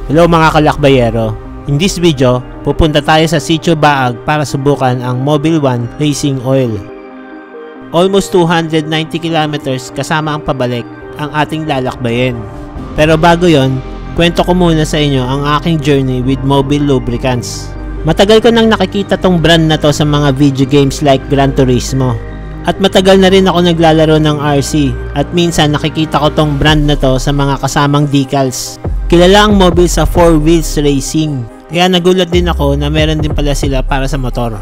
Hello mga kalakbayero. In this video, pupunta tayo sa Sitio Baag para subukan ang Mobil 1 Racing Oil. Almost 290 kilometers kasama ang pabalik ang ating lalakbayin. Pero bago yon, kwento ko muna sa inyo ang aking journey with Mobil Lubricants. Matagal ko nang nakikita tong brand na to sa mga video games like Gran Turismo. At matagal na rin ako naglalaro ng RC at minsan nakikita ko tong brand na to sa mga kasamang decals. Kilala ang Mobil sa 4 wheels racing. Kaya nagulat din ako na meron din pala sila para sa motor.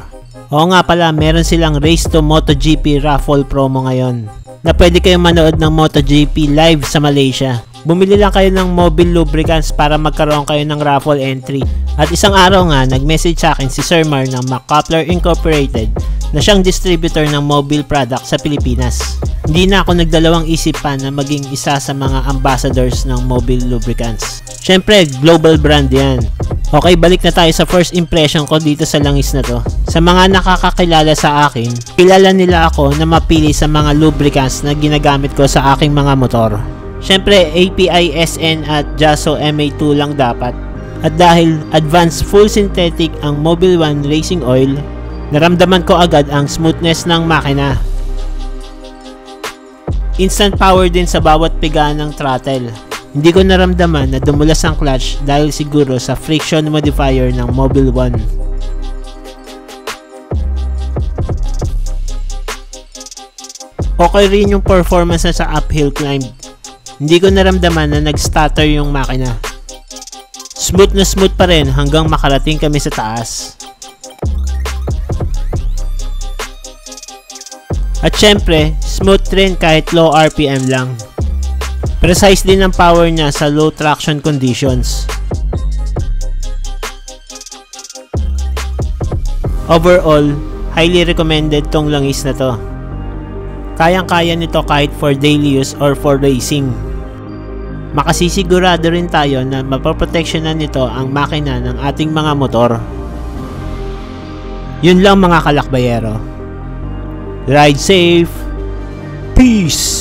Oo nga pala, meron silang Race to MotoGP raffle promo ngayon. Na pwede kayong manood ng MotoGP live sa Malaysia. Bumili lang kayo ng Mobil Lubricants para magkaroon kayo ng raffle entry. At isang araw nga, nag-message sa akin si Sir Mar ng McCoupler Incorporated na siyang distributor ng Mobil product sa Pilipinas. Hindi na ako nagdalawang isip pa na maging isa sa mga ambassadors ng Mobil Lubricants. Syempre, global brand yan. Okay, balik na tayo sa first impression ko dito sa langis na to. Sa mga nakakakilala sa akin, kilala nila ako na mapili sa mga lubricants na ginagamit ko sa aking mga motor. Syempre, API SN at JASO MA2 lang dapat. At dahil advanced full synthetic ang Mobil 1 Racing Oil, naramdaman ko agad ang smoothness ng makina. Instant power din sa bawat piga ng throttle. Hindi ko naramdaman na dumulas ang clutch dahil siguro sa friction modifier ng Mobil 1. Okay rin yung performance sa uphill climb. Hindi ko naramdaman na nag-stutter yung makina. Smooth na smooth pa rin hanggang makarating kami sa taas. At syempre, smooth rin kahit low RPM lang. Precise din ang power niya sa low traction conditions. Overall, highly recommended tong langis na to. Kayang-kaya nito kahit for daily use or for racing. Makasisigurado rin tayo na mapoproteksyonan nito ang makina ng ating mga motor. Yun lang mga kalakbayero. Ride safe. Peace!